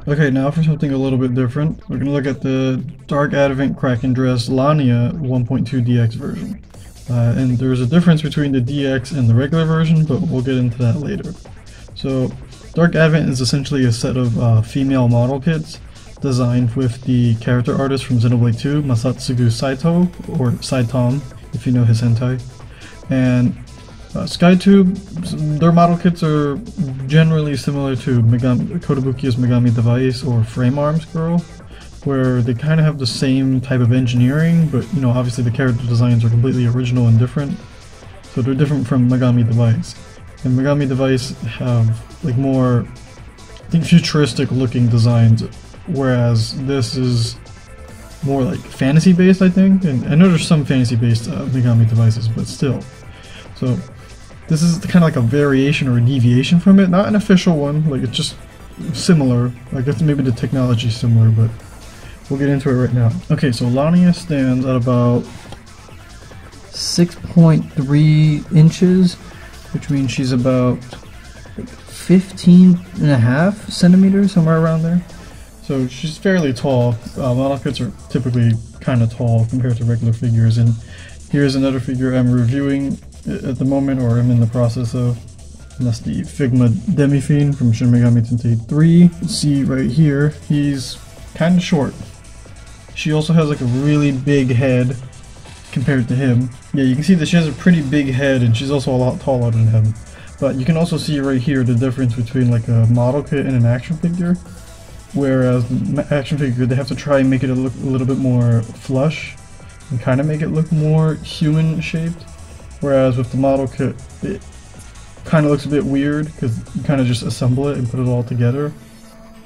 Okay, now for something a little bit different. We're gonna look at the Dark Advent Krackendress Lania 1.2 DX version. And there's a difference between the DX and the regular version, but we'll get into that later. So, Dark Advent is essentially a set of female model kits designed with the character artist from Xenoblade 2, Masatsugu Saito, or Saitom, if you know his hentai. And Skytube, their model kits are generally similar to Kotobukiya's Megami Device or Frame Arms Girl, where they kind of have the same type of engineering, but you know, obviously the character designs are completely original and different. So they're different from Megami Device. And Megami Device have like more, I think, futuristic looking designs, whereas this is more like fantasy based, I think. And I know there's some fantasy based Megami Devices, but still. So this is kind of like a variation or a deviation from it, not an official one, like it's just similar. I guess maybe the technology is similar, but we'll get into it right now. Okay, so Lania stands at about 6.3 inches, which means she's about 15.5 centimeters, somewhere around there. So she's fairly tall. Model kits are typically kind of tall compared to regular figures, and here's another figure I'm reviewing at the moment, or I'm in the process of, and that's the Figma Demi-Fiend from Shin Megami Tensei 3. You see right here, he's kind of short. She also has like a really big head compared to him. Yeah, you can see that she has a pretty big head, and she's also a lot taller than him. But you can also see right here the difference between like a model kit and an action figure. Whereas the action figure, they have to try and make it look a little bit more flush and kind of make it look more human shaped. Whereas with the model kit, it kind of looks a bit weird because you kind of just assemble it and put it all together.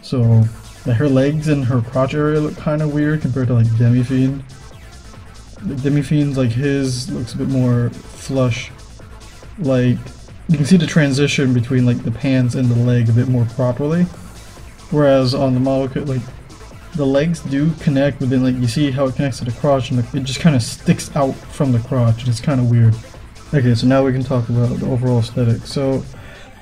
So her legs and her crotch area look kind of weird compared to like Demi-Fiend. The Demi-Fiend's like his looks a bit more flush. Like you can see the transition between like the pants and the leg a bit more properly. Whereas on the model kit, like the legs do connect, but then like you see how it connects to the crotch, and it just kind of sticks out from the crotch, and it's kind of weird. Okay, so now we can talk about the overall aesthetic. So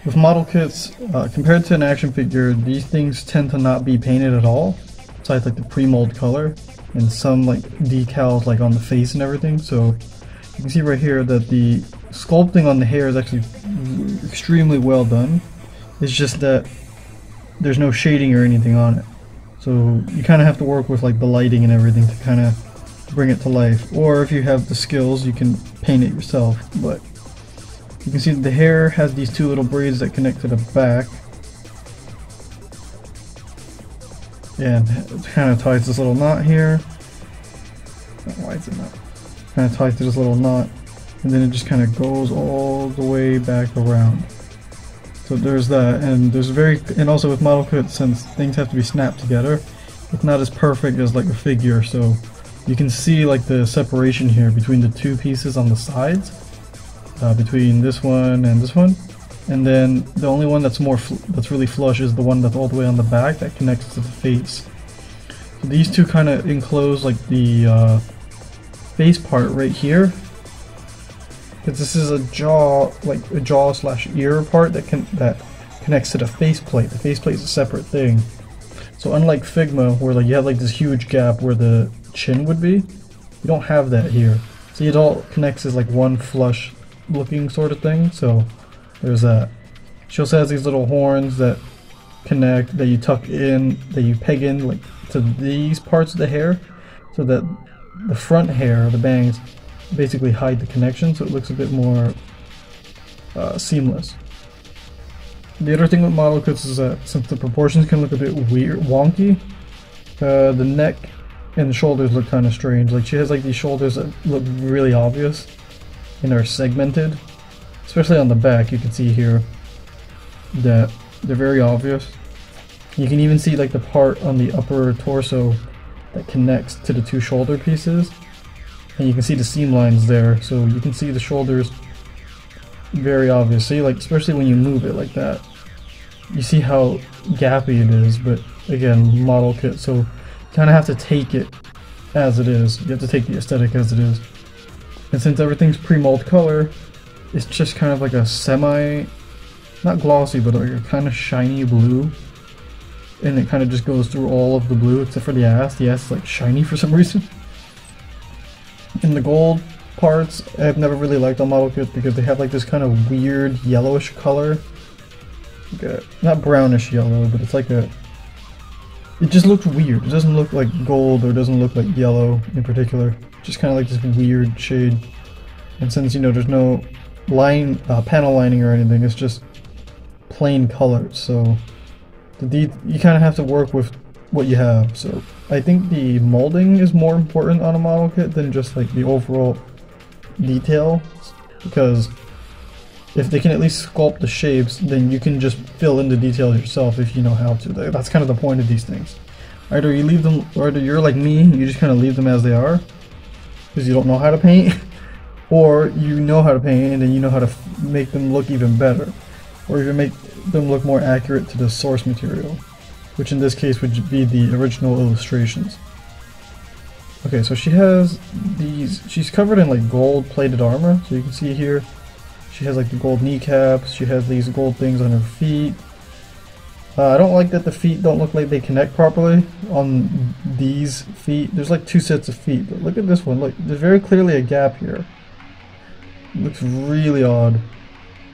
with model kits, compared to an action figure, these things tend to not be painted at all, besides like the pre-mold color and some like decals like on the face and everything. So you can see right here that the sculpting on the hair is actually extremely well done. It's just that there's no shading or anything on it. So you kind of have to work with like the lighting and everything to kind of bring it to life. Or if you have the skills, you can paint it yourself. But you can see that the hair has these two little braids that connect to the back. And it kind of ties this little knot here. Why is it not? Kind of ties to this little knot. And then it just kind of goes all the way back around. So there's that, and also with model kits, since things have to be snapped together, it's not as perfect as like a figure. So you can see like the separation here between the two pieces on the sides, between this one and this one, and then the only one that's that's really flush is the one that's all the way on the back that connects to the face. So these two kind of enclose like the face part right here. Because this is a jaw, like a jaw/ear part that connects to the faceplate. The faceplate is a separate thing. So unlike Figma, where like you have like this huge gap where the chin would be, you don't have that here. So it all connects as like one flush looking sort of thing. So there's that. She also has these little horns that connect, that you tuck in, that you peg in like to these parts of the hair, so that the front hair, the bangs, basically hide the connection, so it looks a bit more seamless. The other thing with model kits is that since the proportions can look a bit weird, wonky, the neck and the shoulders look kind of strange. Like she has like these shoulders that look really obvious and are segmented, especially on the back. You can see here that they're very obvious. You can even see like the part on the upper torso that connects to the two shoulder pieces. And you can see the seam lines there, so you can see the shoulders very obvious. See, like especially when you move it like that, you see how gappy it is. But again, model kit, so you kind of have to take it as it is. You have to take the aesthetic as it is. And since everything's pre-mold color, it's just kind of like a semi, not glossy, but like a kind of shiny blue. and it kind of just goes through all of the blue except for the ass. The ass is like shiny for some reason. In the gold parts, I've never really liked on model kits because they have like this kind of weird yellowish color. Like not brownish yellow, but it's like a... It just looks weird. It doesn't look like gold or doesn't look like yellow in particular. Just kind of like this weird shade. And since, you know, there's no panel lining or anything, it's just plain colors. So you kind of have to work with what you have. So I think the molding is more important on a model kit than just like the overall detail, because if they can at least sculpt the shapes, then you can just fill in the details yourself if you know how to. That's kind of the point of these things. Either you leave them, or either you're like me, you just kind of leave them as they are because you don't know how to paint, or you know how to paint and then you know how to make them look even better, or even make them look more accurate to the source material, which in this case would be the original illustrations. Okay, so she has these, she's covered in like gold plated armor, so you can see here she has like the gold kneecaps, she has these gold things on her feet. I don't like that the feet don't look like they connect properly on these feet. There's like two sets of feet, but look at this one. Look, there's very clearly a gap here. It looks really odd,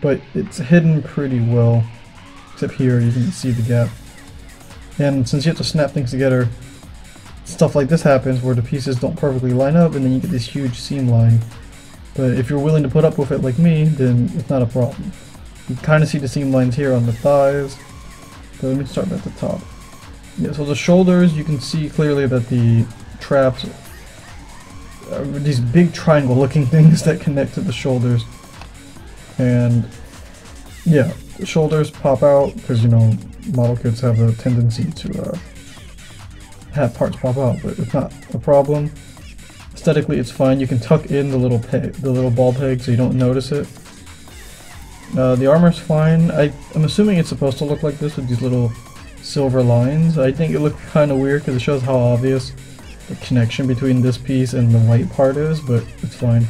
but it's hidden pretty well. Except here you can see the gap. And since you have to snap things together, stuff like this happens where the pieces don't perfectly line up and then you get this huge seam line. But if you're willing to put up with it like me, then it's not a problem. You kind of see the seam lines here on the thighs. So let me start at the top. Yeah, so the shoulders, you can see clearly that the traps are these big triangle looking things that connect to the shoulders. And yeah, the shoulders pop out because, you know, model kits have a tendency to have parts pop out, but it's not a problem. Aesthetically, it's fine. You can tuck in the little ball peg so you don't notice it. The armor's fine. I'm assuming it's supposed to look like this with these little silver lines. I think it looked kind of weird because it shows how obvious the connection between this piece and the white part is, but it's fine.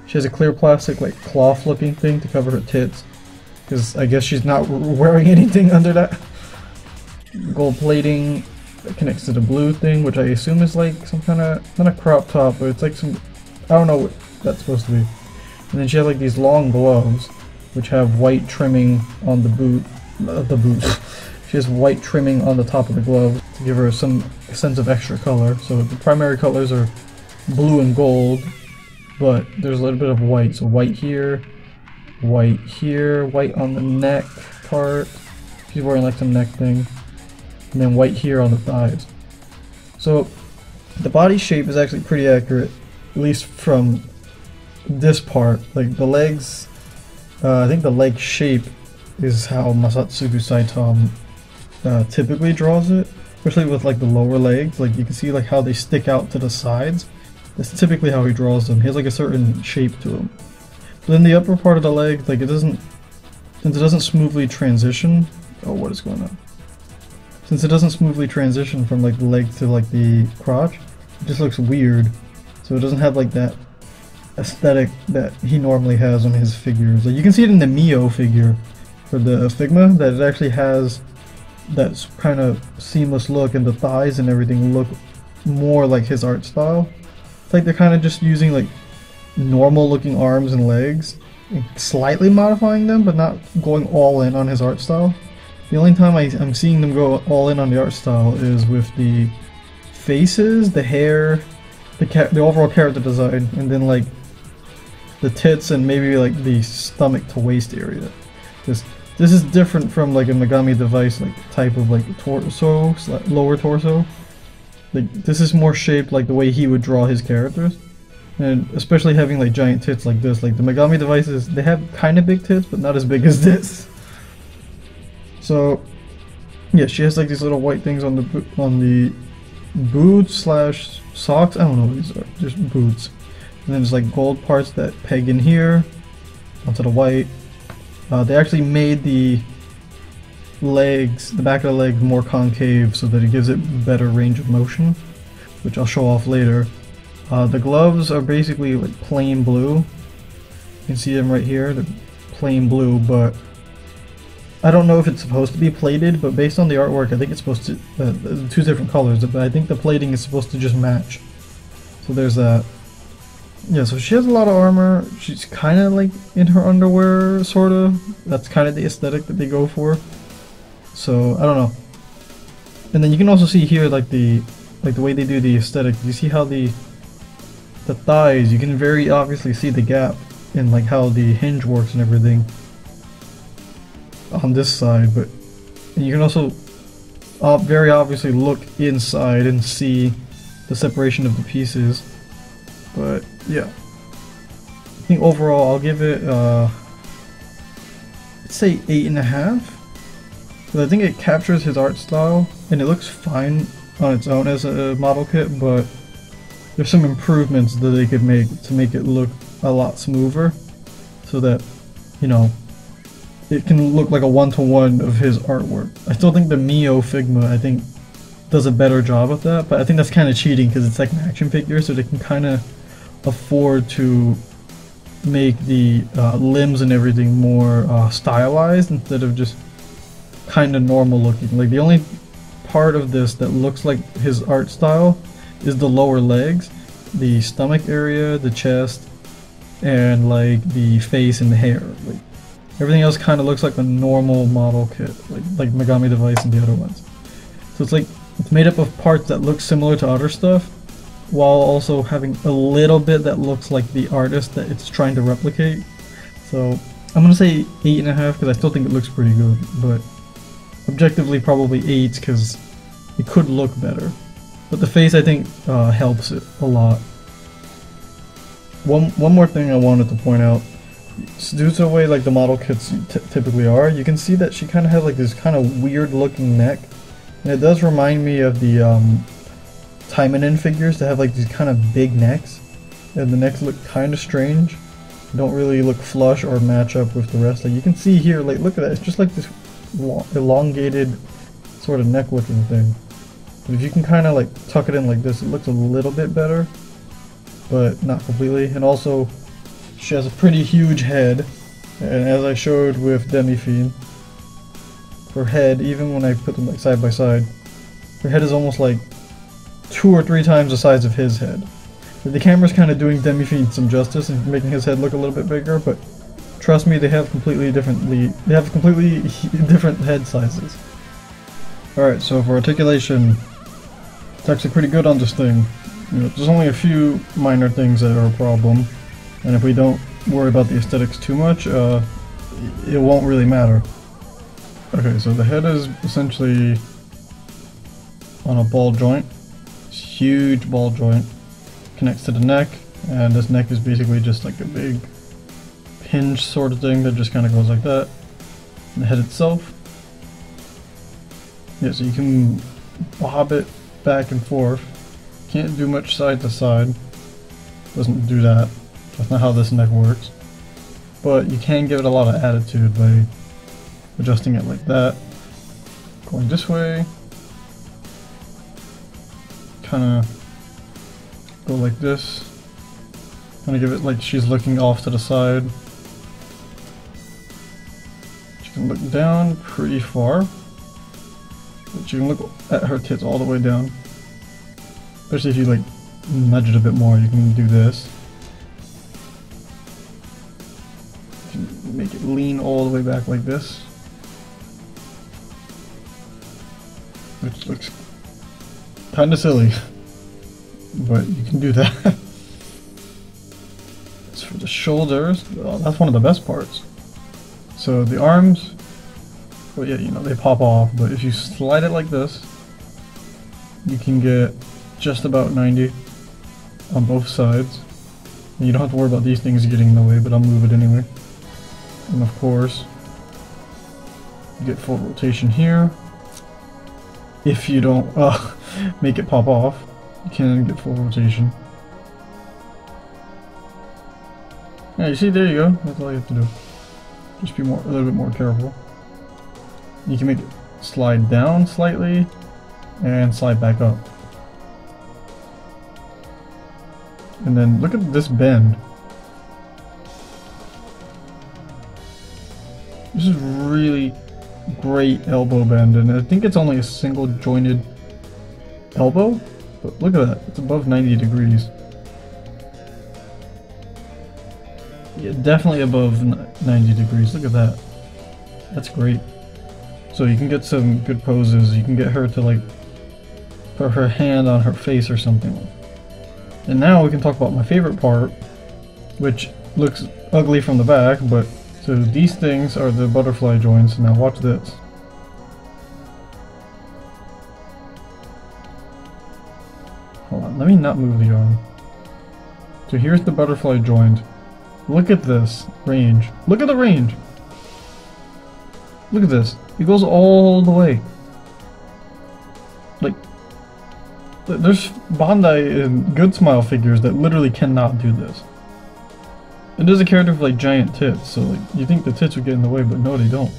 She has a clear plastic like cloth looking thing to cover her tits because I guess she's not wearing anything under that. Gold plating that connects to the blue thing, which I assume is like some kind of, not a crop top, but it's like some, I don't know what that's supposed to be. And then she has like these long gloves which have white trimming on the boot. She has white trimming on the top of the glove to give her some sense of extra color. So the primary colors are blue and gold, but there's a little bit of white. So white here, white on the neck part. She's wearing like some neck thing. And then white here on the thighs. So the body shape is actually pretty accurate, at least from this part. Like the legs, I think the leg shape is how Masatsugu Saitama typically draws it, especially with like the lower legs. Like you can see like how they stick out to the sides. That's typically how he draws them. He has like a certain shape to them. But then the upper part of the leg, like since it doesn't smoothly transition. Oh, what is going on? Since it doesn't smoothly transition from like the leg to like the crotch, it just looks weird. So it doesn't have like that aesthetic that he normally has on his figures. Like you can see it in the Mio figure for the Figma, that it actually has that kind of seamless look, and the thighs and everything look more like his art style. It's like they're kind of just using like normal looking arms and legs and slightly modifying them, but not going all in on his art style. The only time I'm seeing them go all in on the art style is with the faces, the hair, the overall character design, and then like the tits and maybe like the stomach to waist area. This is different from like a Megami device like type of like torso, lower torso. Like this is more shaped like the way he would draw his characters, and especially having like giant tits like this. Like the Megami devices, they have kind of big tits, but not as big as this. So yeah, she has like these little white things on the boots slash socks. I don't know what these are, just boots. And then there's like gold parts that peg in here onto the white. They actually made the legs, the back of the leg, more concave so that it gives it better range of motion, which I'll show off later. The gloves are basically like plain blue. You can see them right here, they're plain blue, but I don't know if it's supposed to be plated, but based on the artwork, I think it's supposed to, two different colors, but I think the plating is supposed to just match. So there's that. Yeah, so she has a lot of armor. She's kind of like in her underwear, sort of. That's kind of the aesthetic that they go for. So, I don't know. And then you can also see here, like the way they do the aesthetic. You see how the thighs, you can very obviously see the gap in like how the hinge works and everything on this side, but you can also very obviously look inside and see the separation of the pieces. But yeah, I think overall I'll give it let's say 8.5, because I think it captures his art style and it looks fine on its own as a model kit, but there's some improvements that they could make to make it look a lot smoother, so that, you know, it can look like a one-to-one of his artwork. I still think the Mio Figma, I think, does a better job of that, but I think that's kind of cheating because it's like an action figure, so they can kind of afford to make the limbs and everything more stylized instead of just kind of normal looking. Like the only part of this that looks like his art style is the lower legs, the stomach area, the chest, and like the face and the hair. Like everything else kind of looks like a normal model kit, like Megami Device and the other ones. So it's like it's made up of parts that look similar to other stuff, while also having a little bit that looks like the artist that it's trying to replicate. So I'm gonna say 8.5 because I still think it looks pretty good, but objectively probably 8 because it could look better. But the face, I think, helps it a lot. One more thing I wanted to point out, due to the way like the model kits typically are, you can see that she kind of has like this kind of weird looking neck, and it does remind me of the Taimanin figures that have like these kind of big necks, and the necks look kind of strange, don't really look flush or match up with the rest. Like you can see here, like look at that, it's just like this elongated sort of neck looking thing. But if you can kind of like tuck it in like this, it looks a little bit better, but not completely. And also, she has a pretty huge head, and as I showed with Demi-Fiend, her head, even when I put them like side by side, her head is almost like 2 or 3 times the size of his head. The camera's kind of doing Demi-Fiend some justice and making his head look a little bit bigger, but trust me, they have completely different head sizes. Alright, so for articulation, it's actually pretty good on this thing. You know, there's only a few minor things that are a problem, and if we don't worry about the aesthetics too much, it won't really matter. Okay, so the head is essentially on a ball joint. It's a huge ball joint. Connects to the neck, and this neck is basically just like a big hinge sort of thing that just kind of goes like that. And the head itself, yeah, so you can bob it back and forth. Can't do much side to side. Doesn't do that. That's not how this neck works. But you can give it a lot of attitude by adjusting it like that. Going this way. Kind of go like this. Kind of give it like she's looking off to the side. She can look down pretty far. But you can look at her tits all the way down. Especially if you like nudge it a bit more, you can do this. You can make it lean all the way back like this. Which looks kind of silly, but you can do that. As for the shoulders, well, that's one of the best parts. So the arms, well, yeah, you know, they pop off, but if you slide it like this, you can get just about 90 on both sides. And you don't have to worry about these things getting in the way, but I'll move it anyway. And of course, you get full rotation here. If you don't make it pop off, you can get full rotation. Yeah, you see, there you go. That's all you have to do. Just be a little bit more careful. You can make it slide down slightly and slide back up. And then look at this bend. This is really great elbow bend, and I think it's only a single jointed elbow, but look at that, it's above 90 degrees. Yeah, definitely above 90 degrees, look at that. That's great. So you can get some good poses, you can get her to like put her hand on her face or something. And now we can talk about my favorite part, which looks ugly from the back, but so these things are the butterfly joints. Now watch this. Hold on, let me not move the arm. So here's the butterfly joint. Look at this range. Look at the range. Look at this. It goes all the way. Like, there's Bandai and Good Smile figures that literally cannot do this. And there's a character with like giant tits, so like you think the tits would get in the way, but no, they don't.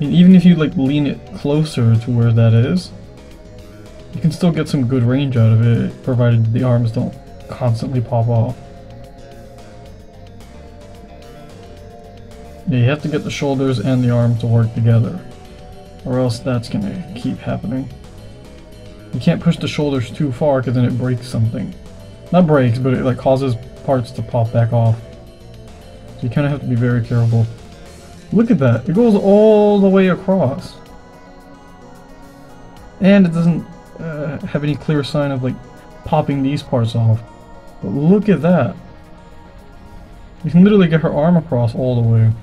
And even if you like lean it closer to where that is, you can still get some good range out of it, provided the arms don't constantly pop off. Yeah, you have to get the shoulders and the arm to work together, or else that's gonna keep happening. You can't push the shoulders too far because then it breaks something. Not breaks, but it like causes parts to pop back off. So you kind of have to be very careful. Look at that, it goes all the way across. And it doesn't have any clear sign of like popping these parts off. But look at that. You can literally get her arm across all the way. I'm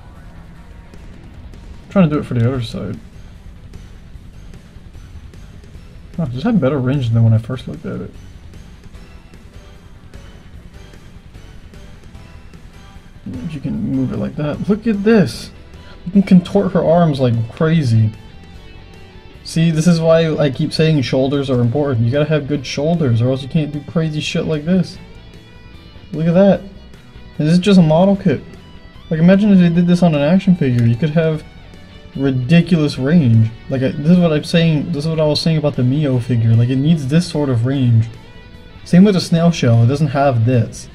trying to do it for the other side. Oh, this had better range than when I first looked at it. You can move it like that. Look at this! You can contort her arms like crazy. See, this is why I keep saying shoulders are important. You gotta have good shoulders or else you can't do crazy shit like this. Look at that. And this is just a model kit. Like imagine if they did this on an action figure. You could have ridiculous range. Like this is what I'm saying. This is what I was saying about the Mio figure. Like it needs this sort of range. Same with the snail shell. It doesn't have this.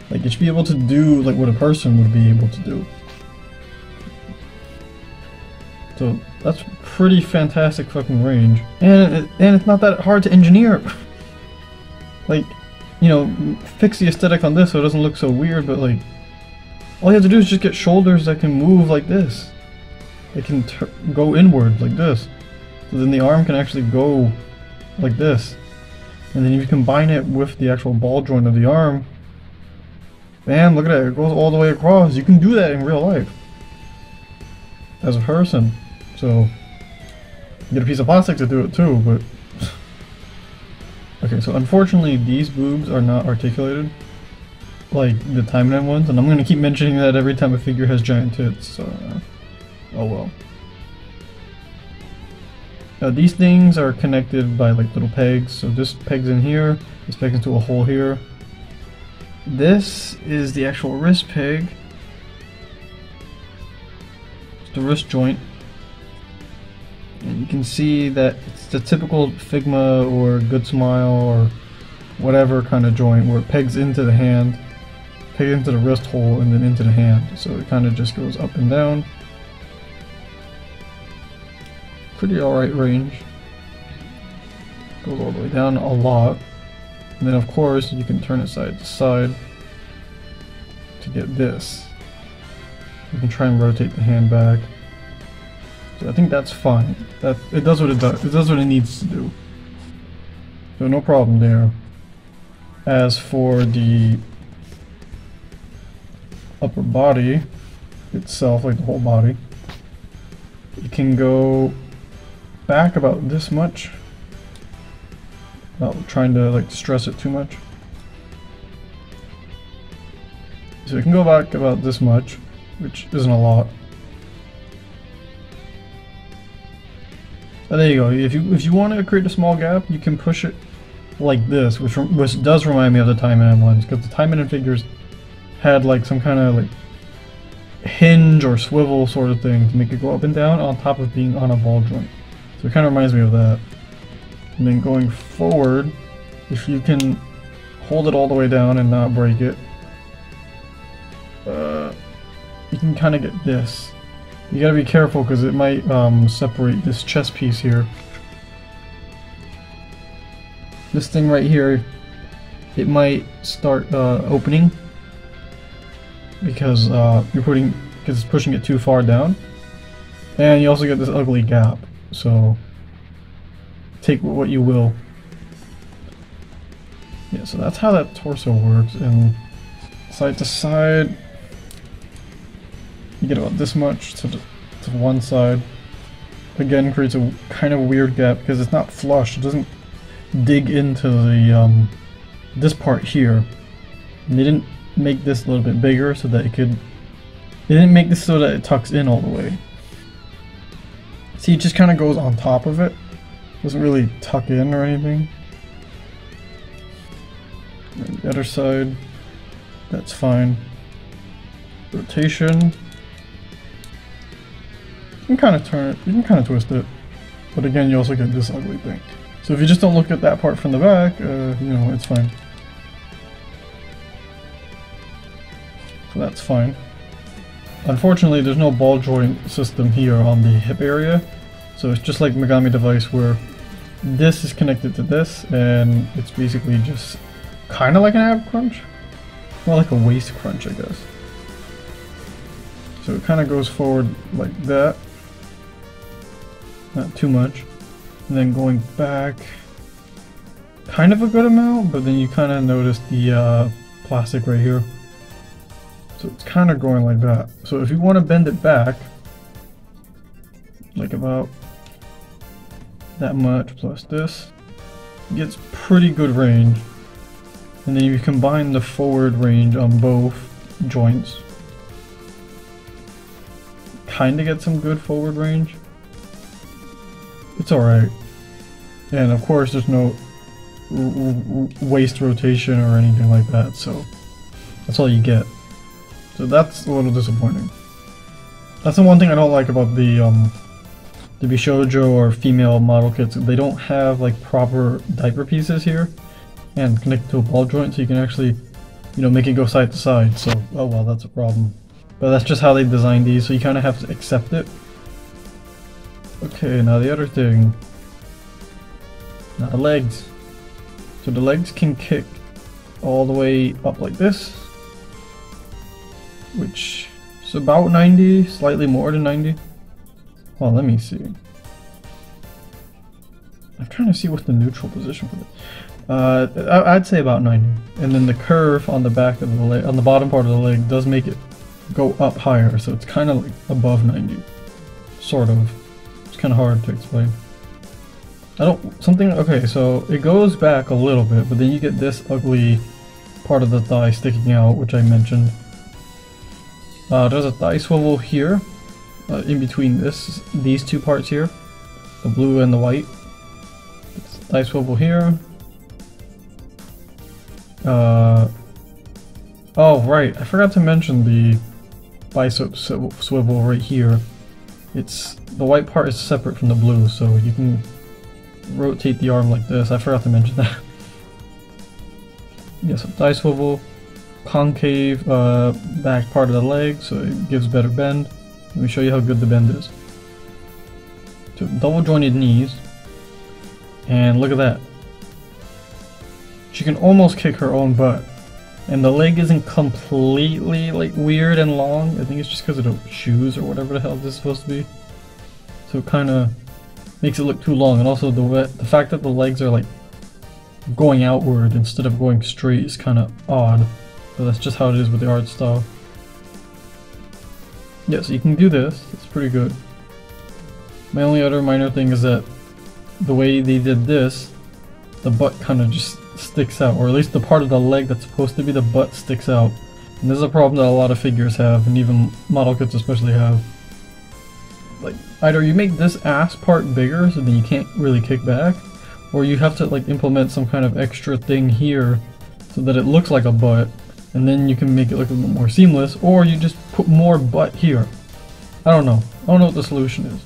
Like it should be able to do like what a person would be able to do. So that's pretty fantastic fucking range. And it's not that hard to engineer. Like, you know, fix the aesthetic on this so it doesn't look so weird, but like all you have to do is just get shoulders that can move like this. They can go inward like this. So then the arm can actually go like this. And then if you combine it with the actual ball joint of the arm, bam, look at that, it goes all the way across. You can do that in real life. As a person. So, you get a piece of plastic to do it too, but... Okay, so unfortunately these boobs are not articulated like the timeline ones, and I'm gonna keep mentioning that every time a figure has giant tits, so... oh well. Now these things are connected by like little pegs, so this pegs in here, this pegs into a hole here. This is the actual wrist peg. It's the wrist joint. And you can see that it's the typical Figma or Good Smile or whatever kind of joint where it pegs into the hand, pegs into the wrist hole, and then into the hand. So it kind of just goes up and down. Pretty alright range. Goes all the way down a lot. And then of course you can turn it side to side to get this. You can try and rotate the hand back. So I think that's fine. That it does what it does. It does what it needs to do. So no problem there. As for the upper body itself, like the whole body, it can go back about this much. Not trying to like stress it too much. So it can go back about this much, which isn't a lot. There you go. If you want to create a small gap, you can push it like this, which does remind me of the Time Man ones, because the Time Man figures had like some kind of like hinge or swivel sort of thing to make it go up and down on top of being on a ball joint. So it kind of reminds me of that. And then going forward, if you can hold it all the way down and not break it, you can kind of get this. You gotta be careful because it might separate this chest piece here. This thing right here, it might start opening because it's pushing it too far down, and you also get this ugly gap. So take what you will. Yeah, so that's how that torso works, and side to side, you get about this much to one side. Again, creates a kind of weird gap because it's not flush. It doesn't dig into the this part here. And they didn't make this a little bit bigger so that it could. They didn't make this so that it tucks in all the way. See, it just kind of goes on top of it. Doesn't really tuck in or anything. And the other side, that's fine. Rotation. You can kind of turn it, you can kind of twist it. But again, you also get this ugly thing. So if you just don't look at that part from the back, you know, it's fine. So that's fine. Unfortunately, there's no ball joint system here on the hip area. So it's just like Megami Device where this is connected to this, and it's basically just kind of like an ab crunch. More like a waist crunch, I guess. So it kind of goes forward like that. Not too much. And then going back kind of a good amount, but then you kind of notice the plastic right here. So it's kind of going like that. So if you want to bend it back, like about that much plus this, it gets pretty good range. And then if you combine the forward range on both joints, kind of get some good forward range. It's alright. And of course there's no waist rotation or anything like that, so that's all you get. So that's a little disappointing. That's the one thing I don't like about the Bishoujo or female model kits. They don't have like proper diaper pieces here and connected to a ball joint, so you can actually, you know, make it go side to side. So, oh well, that's a problem. But that's just how they designed these, so you kind of have to accept it. Okay, now the other thing. Now the legs. So the legs can kick all the way up like this, which is about 90, slightly more than 90. Well, let me see. I'm trying to see what the neutral position for it. I'd say about 90. And then the curve on the back of the leg, on the bottom part of the leg, does make it go up higher, so it's kind of like above 90. Sort of. It's kind of hard to explain. Okay, so it goes back a little bit, but then you get this ugly part of the thigh sticking out, which I mentioned. There's a thigh swivel here, in between these two parts here, the blue and the white. Thigh swivel here. Oh right, I forgot to mention the bicep swivel right here. The white part is separate from the blue, so you can rotate the arm like this. I forgot to mention that. Yeah, so thigh swivel, concave back part of the leg, so it gives better bend. Let me show you how good the bend is. So double jointed knees, and look at that. She can almost kick her own butt, and the leg isn't completely like weird and long. I think it's just because of the shoes or whatever the hell this is supposed to be. So it kind of makes it look too long, and also the fact that the legs are like going outward instead of going straight is kind of odd. But that's just how it is with the art style. Yeah, so you can do this. It's pretty good. My only other minor thing is that the way they did this, the butt kind of just sticks out, or at least the part of the leg that's supposed to be the butt sticks out. And this is a problem that a lot of figures have, and even model kits especially have. Like, either you make this ass part bigger so then you can't really kick back, or you have to like implement some kind of extra thing here so that it looks like a butt, and then you can make it look a little more seamless, or you just put more butt here. I don't know. I don't know what the solution is.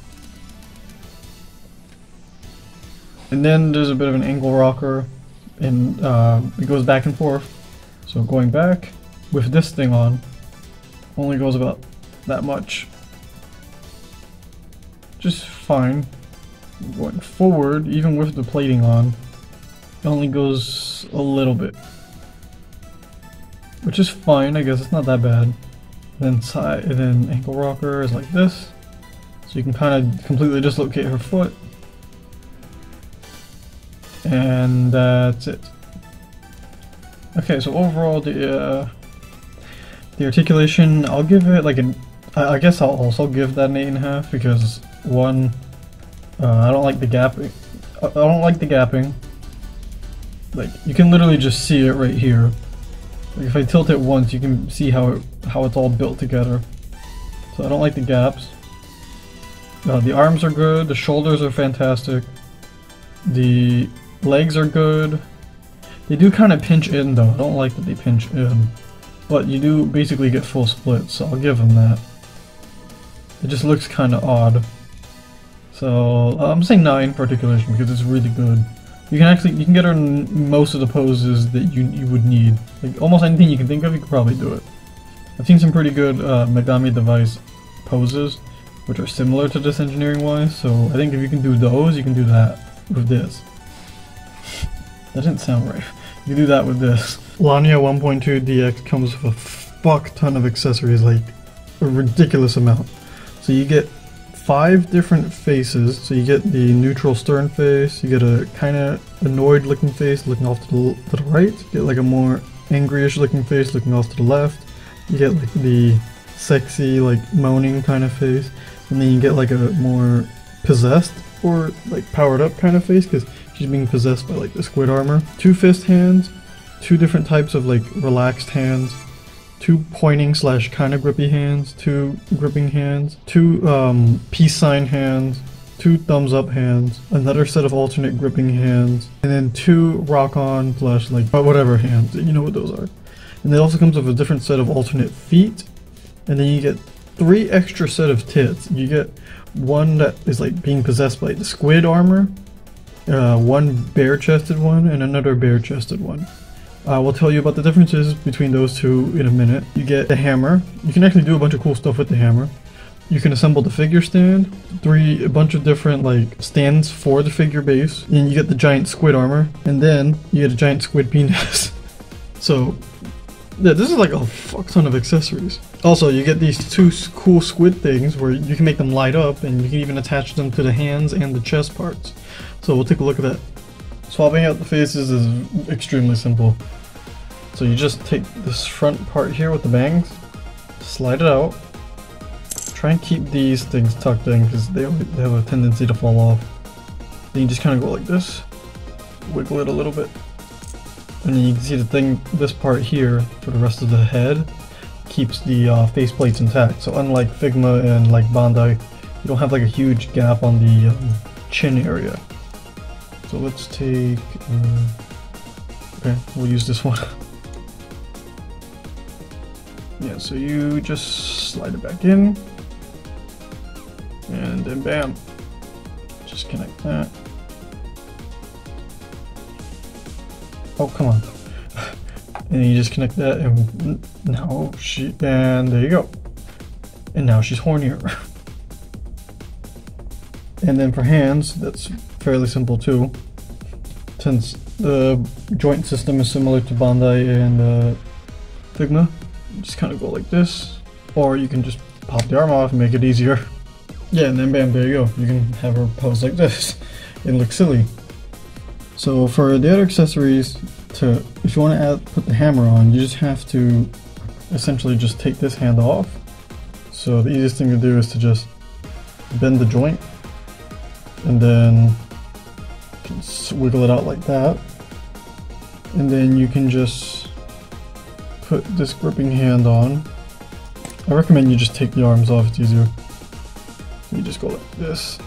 And then there's a bit of an angle rocker, and it goes back and forth. So going back with this thing on only goes about that much. just fine. Going forward, even with the plating on, it only goes a little bit, which is fine. I guess it's not that bad. Then side, and then ankle rocker is like this, so you can kind of completely dislocate her foot, and that's it. Okay, so overall the articulation, I'll give it like an. I guess I'll also give that an 8.5 because one. I don't like the gapping. I don't like the gapping. Like, you can literally just see it right here. Like, if I tilt it once, you can see how it's all built together. So I don't like the gaps. The arms are good. The shoulders are fantastic. The legs are good. They do kind of pinch in though. I don't like that they pinch in. But you do basically get full splits, so I'll give them that. It just looks kind of odd. So I'm saying 9 for articulation because it's really good. You can get her in most of the poses that you would need. Like almost anything you can think of, you could probably do it. I've seen some pretty good Megami device poses, which are similar to this engineering wise. So I think if you can do those, you can do that with this. That didn't sound right. You can do that with this. Lania 1.2 DX comes with a fuck ton of accessories, like a ridiculous amount. So you get 5 different faces. So you get the neutral stern face, you get a kind of annoyed looking face looking off to the right, you get like a more angry-ish looking face looking off to the left, you get like the sexy like moaning kind of face, and then you get like a more possessed or like powered up kind of face because she's being possessed by like the squid armor. 2 fist hands, 2 different types of like relaxed hands, 2 pointing / kind of grippy hands, 2 gripping hands, 2 peace sign hands, 2 thumbs up hands, another set of alternate gripping hands, and then 2 rock on / like whatever hands, you know what those are. And it also comes with a different set of alternate feet, and then you get 3 extra set of tits. You get one that is like being possessed by the squid armor, one bare chested one, and another bare chested one. I will tell you about the differences between those two in a minute. You get the hammer. You can actually do a bunch of cool stuff with the hammer. You can assemble the figure stand, a bunch of different like stands for the figure base, and you get the giant squid armor, and then you get a giant squid penis. So yeah, this is like a fuck ton of accessories. Also, you get these 2 cool squid things where you can make them light up, and you can even attach them to the hands and the chest parts. So we'll take a look at that. Swapping out the faces is extremely simple. So you just take this front part here with the bangs, slide it out, try and keep these things tucked in because they have a tendency to fall off. Then you just kind of go like this, wiggle it a little bit, and then you can see the thing, this part here for the rest of the head keeps the face plates intact. So unlike Figma and like Bandai, you don't have like a huge gap on the chin area. So let's take, okay, we'll use this one. Yeah, so you just slide it back in, and then bam, just connect that. Oh, come on. And you just connect that, and now and there you go. And now she's hornier. And then for hands, that's fairly simple too. Since the joint system is similar to Bandai and Figma, you just kind of go like this, or you can just pop the arm off and make it easier. Yeah, and then bam, there you go. You can have her pose like this. It looks silly. So for the other accessories, if you want to put the hammer on, you just have to essentially just take this hand off. So the easiest thing to do is to just bend the joint, and then wiggle it out like that, and then you can just put this gripping hand on. I recommend you just take the arms off, it's easier. You just go like this,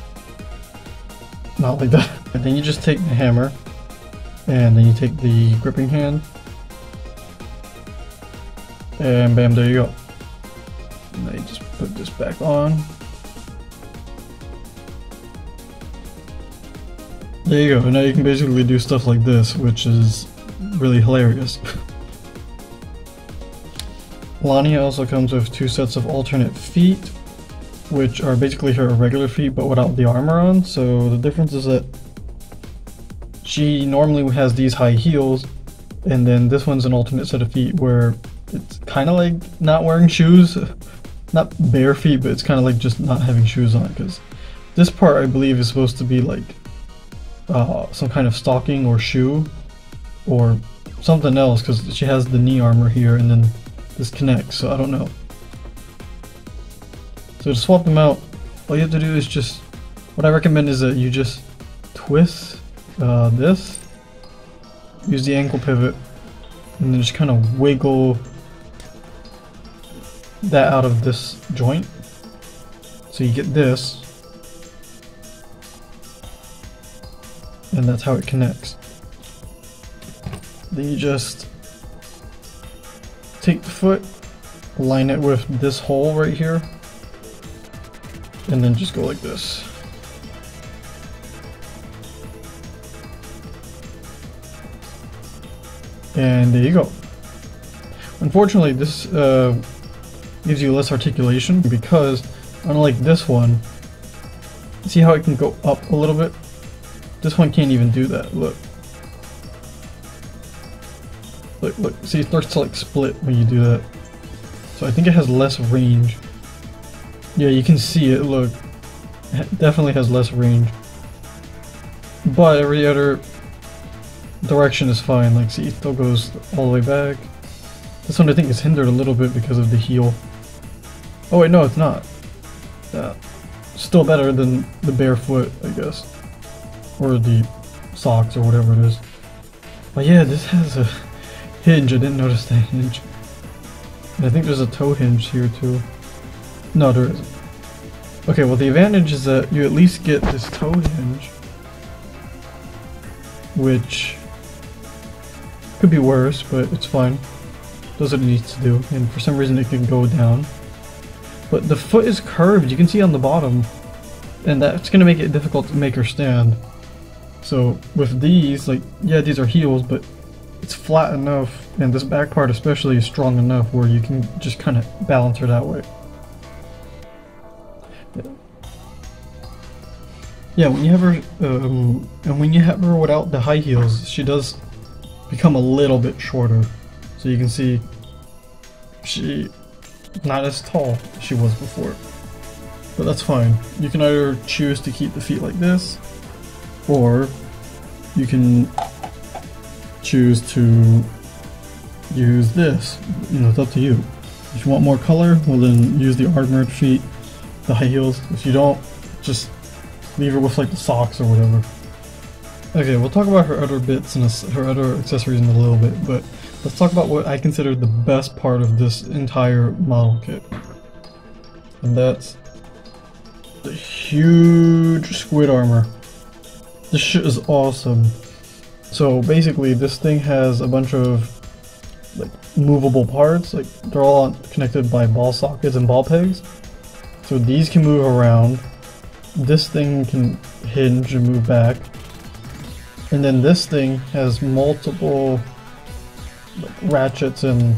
not like that. And then you just take the hammer, and then you take the gripping hand, and bam, there you go. And then you just put this back on. There you go, and now you can basically do stuff like this, which is really hilarious. Lania also comes with 2 sets of alternate feet, which are basically her regular feet but without the armor on. So the difference is that she normally has these high heels, and then this one's an alternate set of feet where it's kind of like not wearing shoes. Not bare feet, but it's kind of like just not having shoes on, because this part I believe is supposed to be like some kind of stocking or shoe or something else, because she has the knee armor here and then this connects, so I don't know. So to swap them out, all you have to do is just, what I recommend is that you just twist this, use the ankle pivot, and then just kind of wiggle that out of this joint, so you get this, and that's how it connects. Then you just take the foot, line it with this hole right here, and then just go like this. And there you go. Unfortunately, this gives you less articulation, because unlike this one, see how it can go up a little bit? This one can't even do that. Look. Look, see, it starts to like split when you do that. So I think it has less range. Yeah, you can see it, look. It definitely has less range. But every other direction is fine. Like, see, it still goes all the way back. This one I think is hindered a little bit because of the heel. Oh wait, no, it's not. Still better than the barefoot, I guess. Or the socks or whatever it is. But yeah, this has a hinge. I didn't notice that hinge. And I think there's a toe hinge here too. No, there isn't. Okay, well the advantage is that you at least get this toe hinge, which could be worse, but it's fine. Does what it needs to do, and for some reason it can go down. But the foot is curved, you can see on the bottom, and that's going to make it difficult to make her stand. So with these, like, yeah, these are heels, but it's flat enough, and this back part especially is strong enough where you can just kind of balance her that way. Yeah, when you have her, and when you have her without the high heels, she does become a little bit shorter. So you can see she not as tall as she was before, but that's fine. You can either choose to keep the feet like this, or you can choose to use this. You know, it's up to you. If you want more color, well then use the armored feet, the high heels. If you don't, just leave her with like the socks or whatever. Okay, we'll talk about her other bits and her other accessories in a little bit, but let's talk about what I consider the best part of this entire model kit. And that's the huge squid armor. This shit is awesome. So basically this thing has a bunch of like movable parts, like they're all connected by ball sockets and ball pegs. So these can move around. This thing can hinge and move back. And then this thing has multiple like ratchets and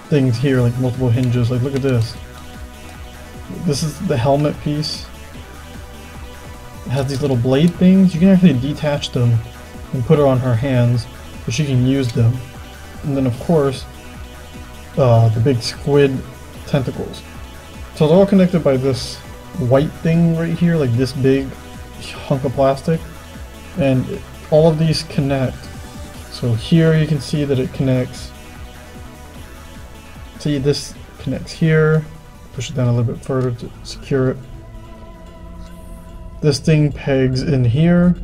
things here, like multiple hinges. Like, look at this. This is the helmet piece. It has these little blade things. You can actually detach them and put her on her hands so she can use them. And then of course, the big squid tentacles. So they're all connected by this white thing right here, like this big hunk of plastic. And all of these connect. So here you can see that it connects. See, this connects here. Push it down a little bit further to secure it. This thing pegs in here.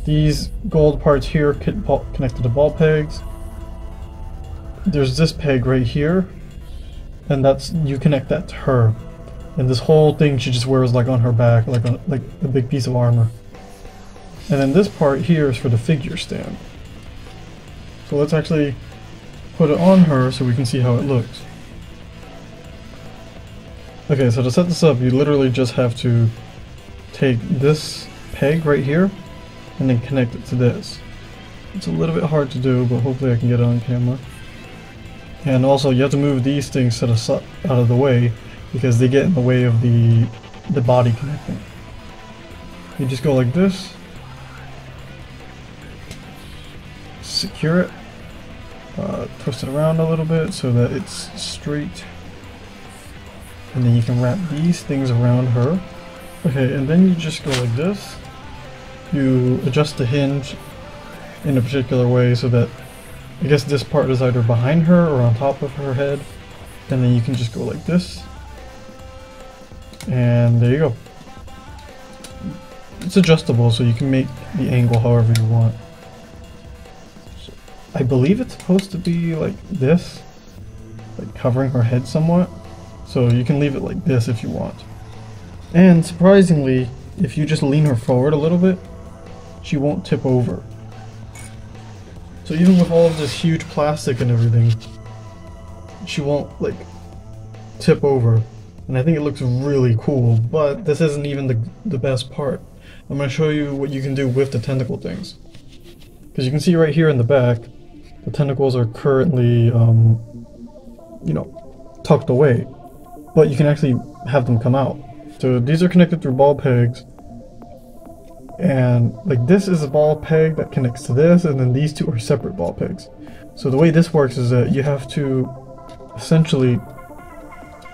These gold parts here connect to the ball pegs. There's this peg right here, and that's, you connect that to her. And this whole thing she just wears like on her back, like a big piece of armor. And then this part here is for the figure stand. So let's actually put it on her so we can see how it looks. Okay, so to set this up, you literally just have to take this peg right here and then connect it to this. It's a little bit hard to do, but hopefully I can get it on camera. And also you have to move these things out of the way because they get in the way of the body connecting. You just go like this, secure it, twist it around a little bit so that it's straight, and then you can wrap these things around her. Okay, and then you just go like this. You adjust the hinge in a particular way so that I guess this part is either behind her or on top of her head, and then you can just go like this, and there you go. It's adjustable, so you can make the angle however you want. So I believe it's supposed to be like this, like covering her head somewhat, so you can leave it like this if you want. And surprisingly, if you just lean her forward a little bit, she won't tip over. So even with all of this huge plastic and everything, she won't like tip over. And I think it looks really cool, but this isn't even the best part. I'm going to show you what you can do with the tentacle things. Because you can see right here in the back, the tentacles are currently, you know, tucked away. But you can actually have them come out. So these are connected through ball pegs. And like this is a ball peg that connects to this, and then these two are separate ball pegs. So the way this works is that you have to essentially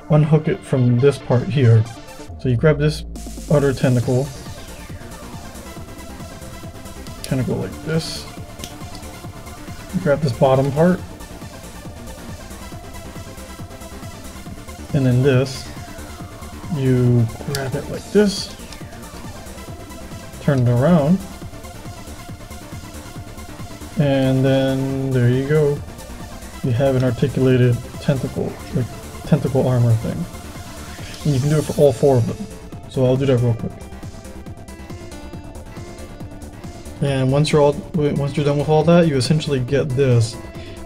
unhook it from this part here. So you grab this outer tentacle, kind of go like this, you grab this bottom part, and then this, you grab it like this, turn it around, and then there you go. You have an articulated tentacle, like tentacle armor thing. And you can do it for all four of them. So I'll do that real quick. And once you're done with all that, you essentially get this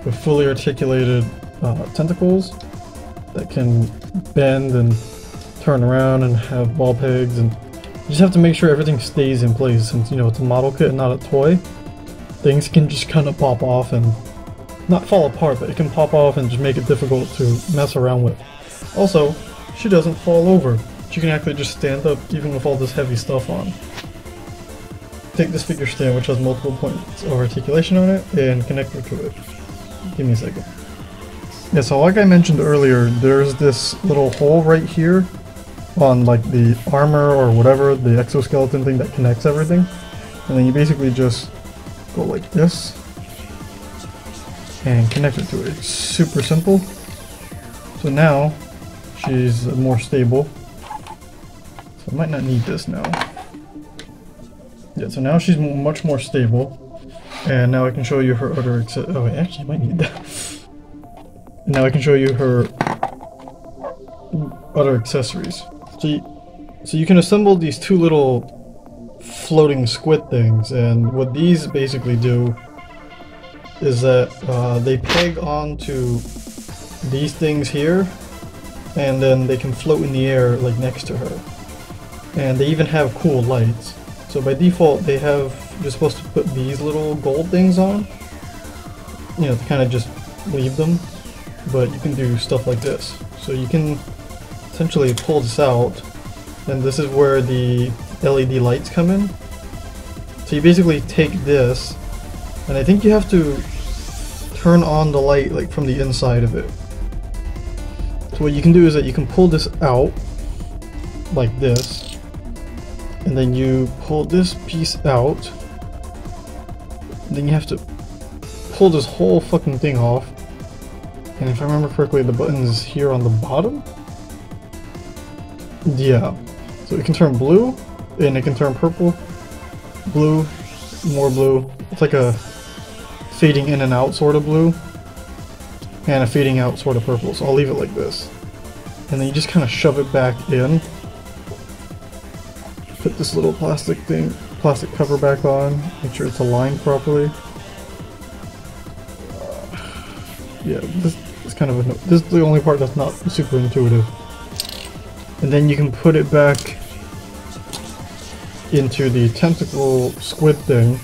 with fully articulated tentacles that can bend and turn around and have ball pegs, and you just have to make sure everything stays in place, since you know it's a model kit and not a toy. Things can just kind of pop off and not fall apart, but it can pop off and just make it difficult to mess around with. Also, she doesn't fall over. She can actually just stand up even with all this heavy stuff on. Take this figure stand, which has multiple points of articulation on it, and connect it to it. Give me a second. Yeah, so like I mentioned earlier, there's this little hole right here on like the armor or whatever, the exoskeleton thing that connects everything. And then you basically just go like this and connect it to it. It's super simple. So now she's more stable. So I might not need this now. Yeah, so now she's much more stable. And now I can show you her other oh wait, actually I might need that. And now I can show you her other accessories. So you can assemble these two little floating squid things, and what these basically do is that they peg onto these things here, and then they can float in the air like next to her. And they even have cool lights. So by default you're supposed to put these little gold things on, you know, to kind of just leave them, but you can do stuff like this. So you can essentially pull this out, and this is where the LED lights come in. So you basically take this, and I think you have to turn on the light like from the inside of it. So what you can do is that you can pull this out like this, and then you pull this piece out, and then you have to pull this whole fucking thing off. And if I remember correctly, the button is here on the bottom? Yeah. So it can turn blue, and it can turn purple, blue, more blue. It's like a fading in and out sort of blue, and a fading out sort of purple. So I'll leave it like this. And then you just kind of shove it back in. Put this little plastic cover back on. Make sure it's aligned properly. Yeah, this is kind of this is the only part that's not super intuitive. And then you can put it back into the tentacle squid thing.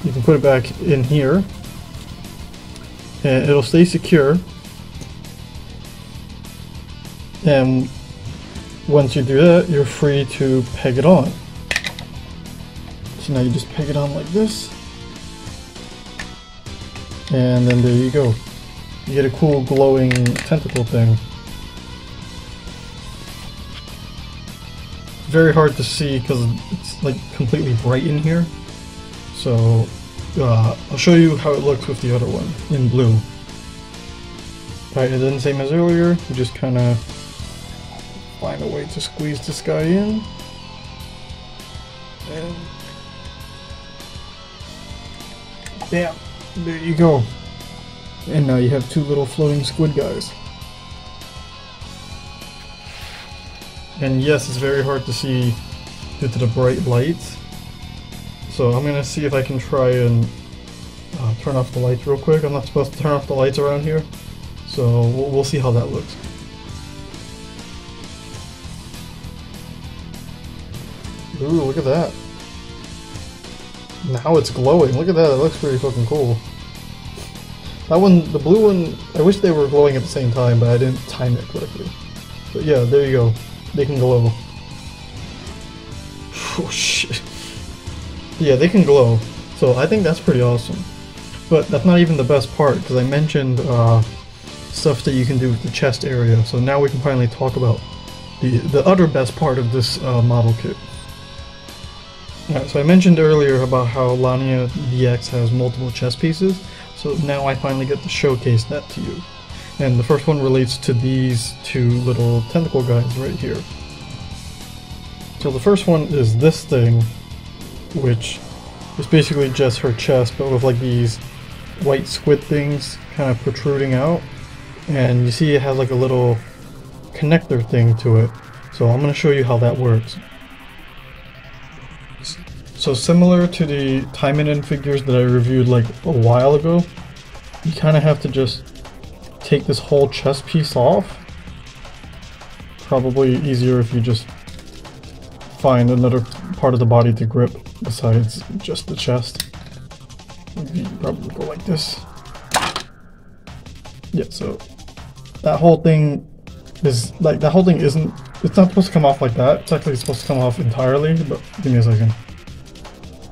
you can put it back in here and it'll stay secure. And once you do that, you're free to peg it on. So now you just peg it on like this, and then there you go. You get a cool glowing tentacle thing. Very hard to see because it's like completely bright in here. So I'll show you how it looks with the other one in blue. Alright, and then same as earlier, you just kind of find a way to squeeze this guy in. And bam! There you go. And now you have two little floating squid guys. And yes, it's very hard to see due to the bright lights. So I'm gonna see if I can try and turn off the lights real quick. I'm not supposed to turn off the lights around here. So we'll see how that looks. Ooh, look at that. Now it's glowing. Look at that, it looks pretty fucking cool. That one, the blue one, I wish they were glowing at the same time, but I didn't time it correctly. But yeah, there you go. They can glow. Oh shit. Yeah, they can glow. So I think that's pretty awesome. But that's not even the best part, because I mentioned stuff that you can do with the chest area. So now we can finally talk about the other best part of this model kit. Alright, so I mentioned earlier about how Lania DX has multiple chest pieces. So now I finally get to showcase that to you. And the first one relates to these two little tentacle guys right here. So the first one is this thing, which is basically just her chest, but with like these white squid things kind of protruding out. And you see it has like a little connector thing to it. So I'm going to show you how that works. So similar to the time and in figures that I reviewed like a while ago, you kind of have to just take this whole chest piece off. Probably easier if you just find another part of the body to grip besides just the chest. You probably go like this. Yeah, so that whole thing is like, that whole thing isn't, it's not supposed to come off like that. It's actually supposed to come off entirely, but give me a second.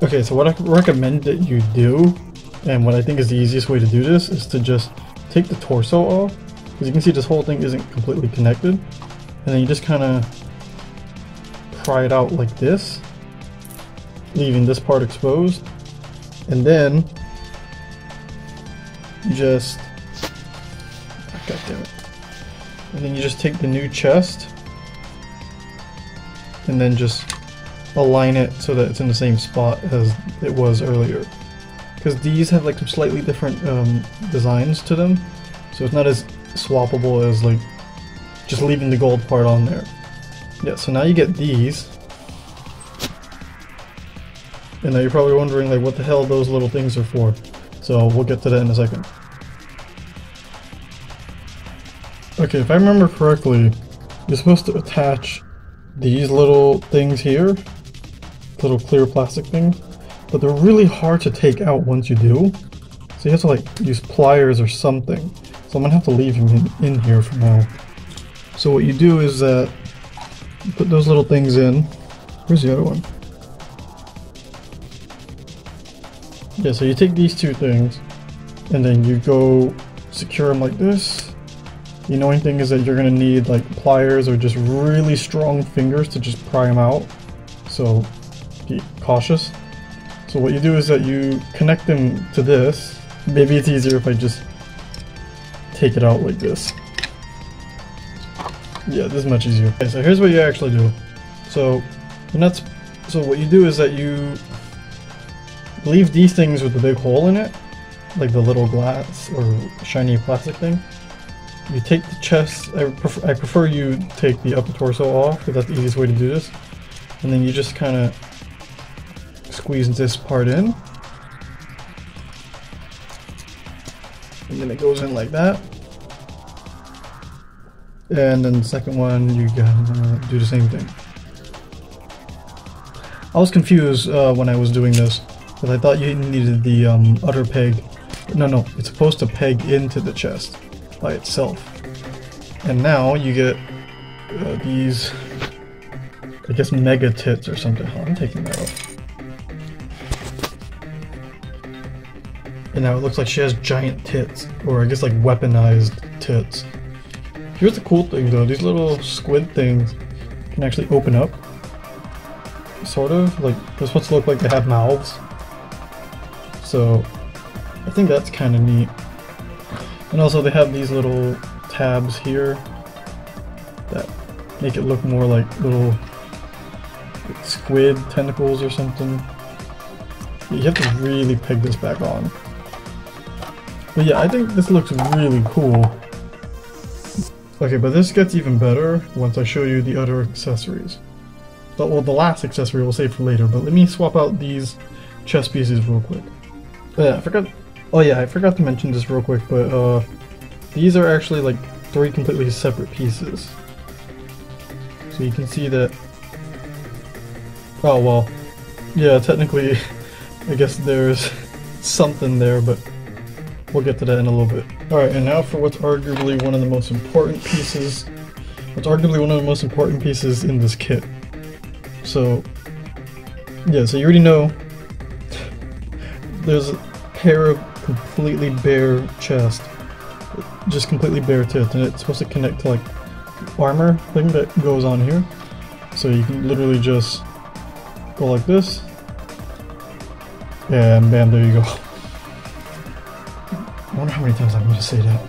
Okay, so what I recommend that you do, and what I think is the easiest way to do this, is to just take the torso off, because you can see this whole thing isn't completely connected, and then you just kind of pry it out like this, leaving this part exposed, and then you just, god damn it, and then you just take the new chest, and then just align it so that it's in the same spot as it was earlier. Because these have like some slightly different designs to them, so it's not as swappable as like just leaving the gold part on there. Yeah, so now you get these, and now you're probably wondering like what the hell those little things are for. So we'll get to that in a second. Okay, if I remember correctly, you're supposed to attach these little things here, little clear plastic things, but they're really hard to take out once you do. So you have to like use pliers or something. So I'm gonna have to leave him in here for now. So what you do is that you put those little things in. Where's the other one? Yeah, so you take these two things and then you go secure them like this. The annoying thing is that you're gonna need like pliers or just really strong fingers to just pry them out. So be cautious. So what you do is that you connect them to this. Maybe it's easier if I just take it out like this. Yeah, this is much easier. Okay, so here's what you actually do. So what you do is that you leave these things with the big hole in it, like the little glass or shiny plastic thing. You take the chest. I prefer you take the upper torso off, because that's the easiest way to do this. And then you just kind of squeeze this part in, and then it goes in like that. And then the second one, you gotta do the same thing. I was confused when I was doing this, Because I thought you needed the udder peg. No, it's supposed to peg into the chest by itself. And now you get these, I guess, mega tits or something. Oh, I'm taking that off. And now it looks like she has giant tits, or I guess like weaponized tits. Here's the cool thing though, these little squid things can actually open up. Sort of, like they're supposed to look like they have mouths. So I think that's kind of neat. And also they have these little tabs here that make it look more like little squid tentacles or something. You have to really peg this back on. But yeah, I think this looks really cool. Okay, but this gets even better once I show you the other accessories. Well, the last accessory we'll save for later, but let me swap out these chest pieces real quick. Yeah, I forgot to mention this real quick, but these are actually like 3 completely separate pieces. So you can see that. Oh well, yeah, technically I guess there's something there, but we'll get to that in a little bit. Alright, and now for what's arguably one of the most important pieces. What's arguably one of the most important pieces in this kit. So, yeah, so you already know there's a pair of completely bare chest. Just completely bare tits, and it's supposed to connect to like armor thing that goes on here. So you can literally just go like this. And bam, there you go. I wonder how many times I'm going to say that.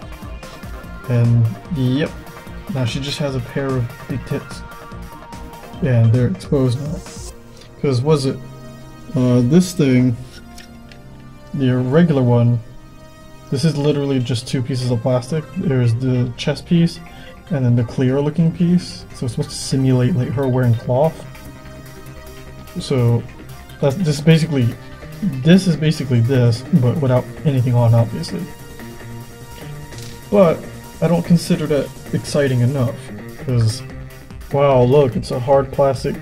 And yep, now she just has a pair of big tits. And they're exposed now. Because was it this thing, the regular one, this is literally just 2 pieces of plastic. There's the chest piece and then the clear looking piece. So it's supposed to simulate like her wearing cloth. So this is basically this, but without anything on, obviously. But I don't consider that exciting enough, because wow, look, it's a hard plastic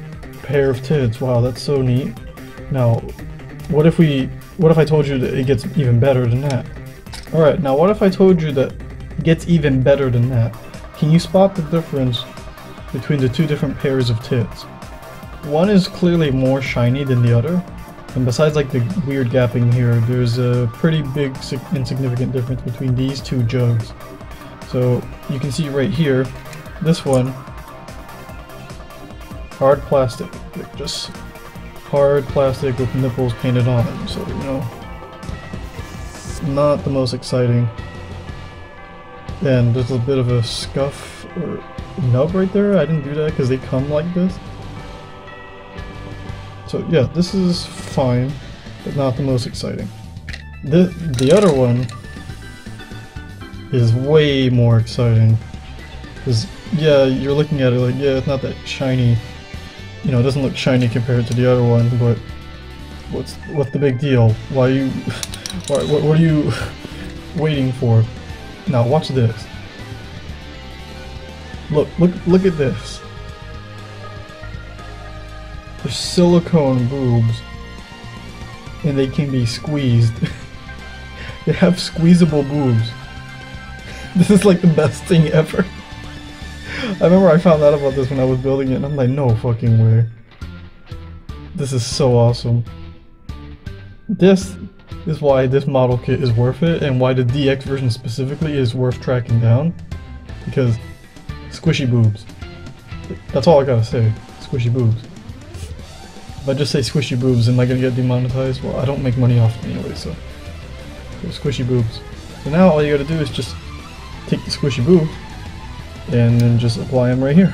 pair of tits. Wow, that's so neat. Now, what if I told you that it gets even better than that? Alright, now what if I told you that it gets even better than that? Can you spot the difference between the 2 different pairs of tits? One is clearly more shiny than the other. And besides like the weird gapping here, there's a pretty big insignificant difference between these 2 jugs. So you can see right here, this one, hard plastic, like just hard plastic with nipples painted on it. So, you know, not the most exciting. And there's a bit of a scuff or nub right there. I didn't do that because they come like this. So yeah, this is fine, but not the most exciting. The other one is way more exciting. Because yeah, you're looking at it like, yeah, it's not that shiny. You know, it doesn't look shiny compared to the other one, but what's the big deal? What are you waiting for? Now watch this. Look at this. They're silicone boobs, and they can be squeezed. They have squeezable boobs. This is like the best thing ever. I remember I found out about this when I was building it, and I'm like, no fucking way. This is so awesome. This is why this model kit is worth it, and why the DX version specifically is worth tracking down. Because squishy boobs. That's all I gotta say. Squishy boobs. If I just say squishy boobs, am I gonna get demonetized? Well, I don't make money off it anyway, so squishy boobs. So now all you gotta do is just take the squishy boob and then just apply them right here.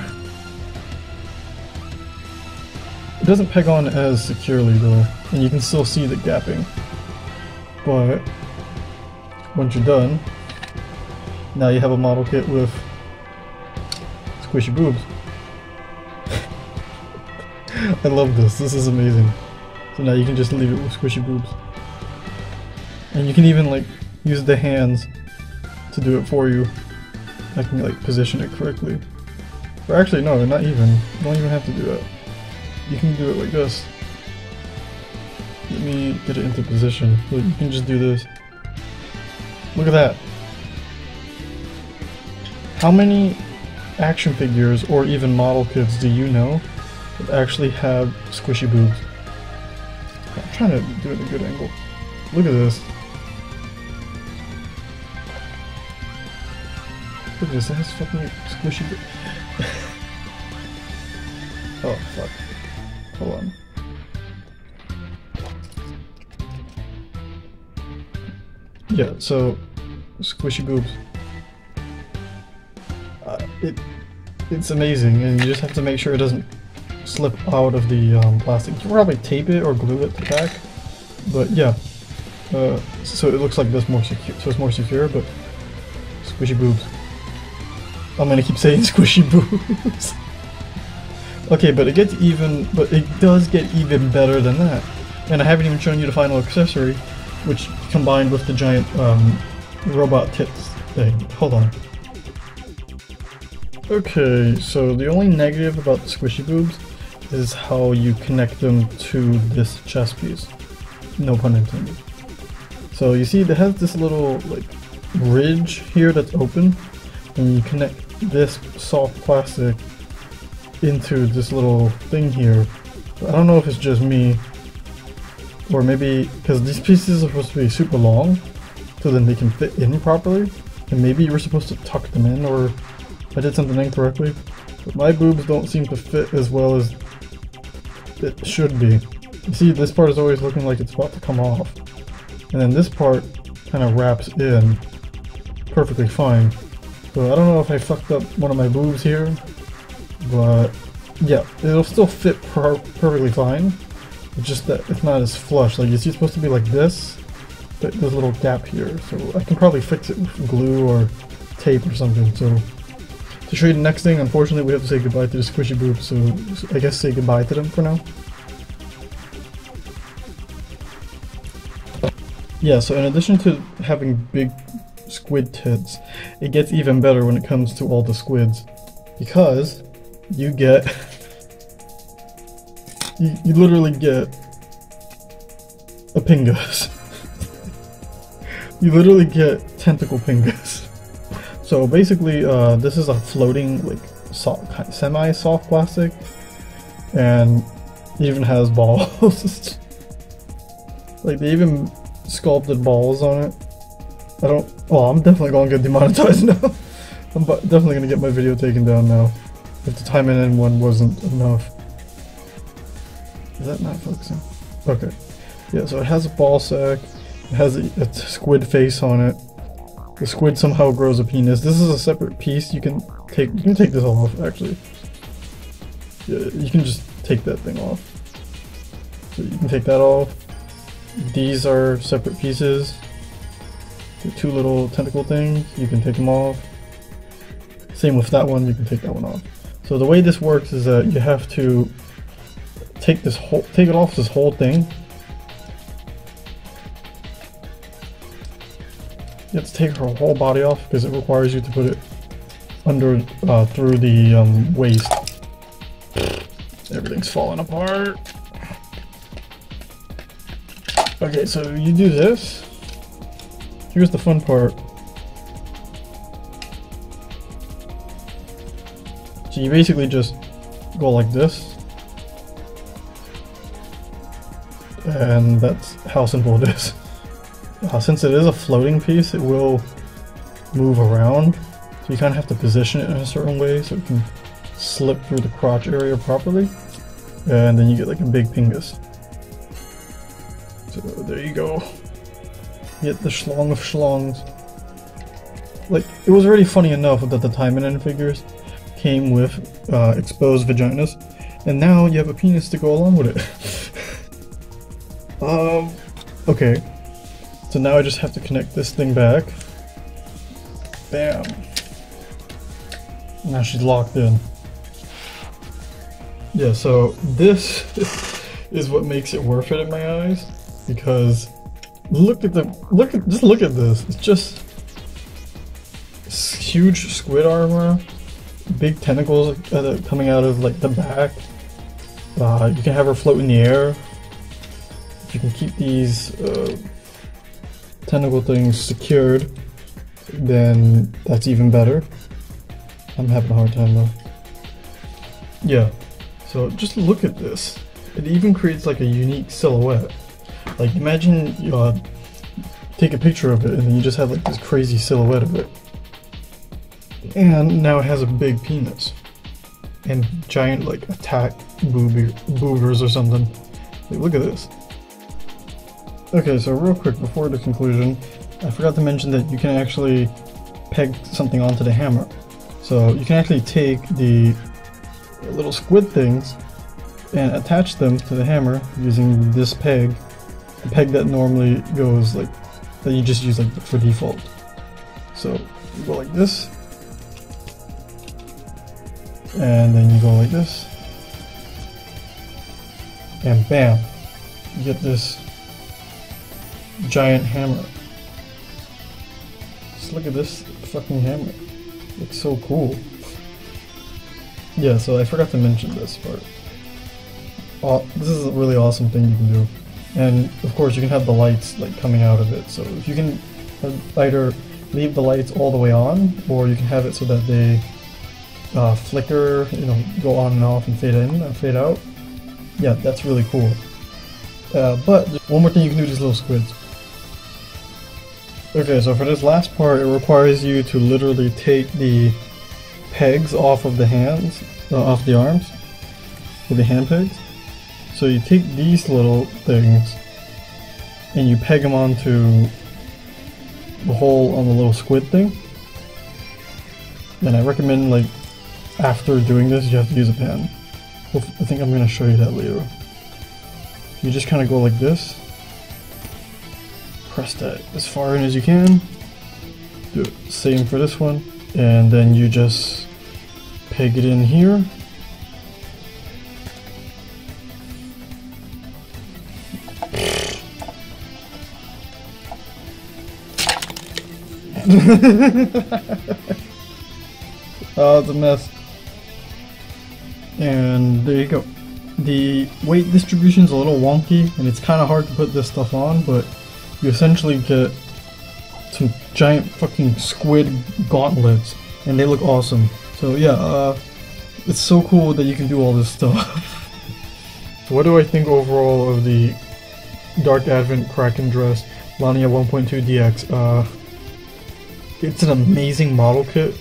It doesn't peg on as securely though, and you can still see the gapping. But once you're done, now you have a model kit with squishy boobs. I love this. This is amazing. So now you can just leave it with squishy boobs. And you can even like use the hands to do it for you. I can like position it correctly. Or actually no, not even. You don't even have to do that. You can do it like this. Let me get it into position. Look, you can just do this. Look at that. How many action figures or even model kits do you know that actually have squishy boobs? I'm trying to do it at a good angle. Look at this. Look at this, it has fucking squishy boobs. Oh fuck. Hold on. Yeah, so squishy boobs. It's amazing, and you just have to make sure it doesn't slip out of the plastic. You can probably tape it or glue it to the back, but yeah. So it looks like this more secure. So it's more secure, but squishy boobs. I'm gonna keep saying squishy boobs. Okay, but it gets even. But it does get even better than that. And I haven't even shown you the final accessory, which combined with the giant robot tits thing. Hold on. Okay, so the only negative about the squishy boobs is how you connect them to this chest piece. No pun intended. So you see it has this little like ridge here that's open, and you connect this soft plastic into this little thing here. I don't know if it's just me, or maybe because these pieces are supposed to be super long, so then they can fit in properly, and maybe you were supposed to tuck them in, or I did something incorrectly, but my boobs don't seem to fit as well as it should be. You see, this part is always looking like it's about to come off, and then this part kind of wraps in perfectly fine. So I don't know if I fucked up one of my boobs here, but yeah, it'll still fit perfectly fine. It's just that it's not as flush. Like, you see, it's supposed to be like this, but there's a little gap here, so I can probably fix it with glue or tape or something. So to show you the next thing, unfortunately we have to say goodbye to the squishy boobs, so I guess say goodbye to them for now. Yeah, so in addition to having big squid tits, it gets even better when it comes to all the squids, because you get you literally get a pingus. You literally get tentacle pingus. So basically, this is a floating, like, semi-soft plastic, and it even has balls. Like, they even sculpted balls on it. I'm definitely gonna get demonetized now. I'm definitely gonna get my video taken down now, if the time in one wasn't enough. Is that not focusing? Okay. Yeah, so it has a ball sack, it has a squid face on it. The squid somehow grows a penis. This is a separate piece. You can take this off, actually. Yeah, you can just take that thing off. So you can take that off. These are separate pieces. The two little tentacle things, you can take them off. Same with that one, you can take that one off. So the way this works is that you have to take it off this whole thing. You have to take her whole body off because it requires you to put it under through the waist. Everything's falling apart. Okay, so you do this. Here's the fun part. So you basically just go like this, and that's how simple it is. Since it is a floating piece, it will move around, so you kind of have to position it in a certain way so it can slip through the crotch area properly, and then you get like a big pingus. So there you go. You get the schlong of schlongs. Like, it was already funny enough that the Time figures came with exposed vaginas, and now you have a penis to go along with it. Okay. So now I just have to connect this thing back. Bam. Now she's locked in. Yeah, so this is what makes it worth it in my eyes, because look at this. It's just huge squid armor, big tentacles coming out of like the back. You can have her float in the air. if you can keep these tentacle things secured, then that's even better. I'm having a hard time though. Yeah, so just look at this. It even creates like a unique silhouette. Like imagine you take a picture of it and then you just have like this crazy silhouette of it. And now it has a big penis. And giant like attack boogers or something. Like, look at this. Okay, so real quick before the conclusion, I forgot to mention that you can actually peg something onto the hammer. So you can actually take the little squid things and attach them to the hammer using this peg. The peg that normally goes like, that you just use like for default. So you go like this, and then you go like this, and bam, you get this giant hammer. Just look at this fucking hammer. It looks so cool. Yeah, so I forgot to mention this part. This is a really awesome thing you can do. And of course you can have the lights like coming out of it. So if you can either leave the lights all the way on, or you can have it so that they flicker, you know, go on and off and fade in and fade out. Yeah, that's really cool. But one more thing you can do to these little squids. Okay, so for this last part, it requires you to literally take the pegs off of the hands, off the arms, with the hand pegs. So you take these little things and you peg them onto the hole on the little squid thing. And I recommend, like, after doing this, you have to use a pen. I think I'm going to show you that later. You just kind of go like this. Press that as far in as you can. Do it same for this one. And then you just peg it in here. Oh, it's a mess. And there you go. The weight distribution is a little wonky and it's kind of hard to put this stuff on, but you essentially get some giant fucking squid gauntlets and they look awesome. So yeah, it's so cool that you can do all this stuff. So what do I think overall of the Dark Advent Krackendress Lania 1.2 DX? It's an amazing model kit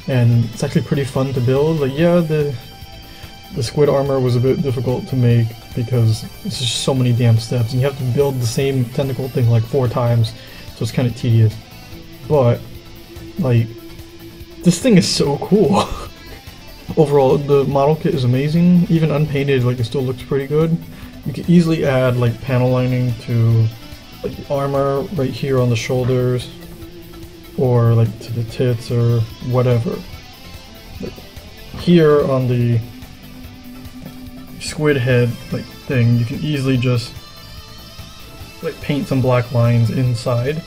and it's actually pretty fun to build. Like, yeah, the squid armor was a bit difficult to make because it's just so many damn steps and you have to build the same tentacle thing like 4 times, so it's kind of tedious. But like, this thing is so cool. Overall, the model kit is amazing. Even unpainted, like, it still looks pretty good. You can easily add like panel lining to like the armor right here on the shoulders, or like to the tits or whatever. Like, here on the squid head like thing, you can easily just like paint some black lines inside,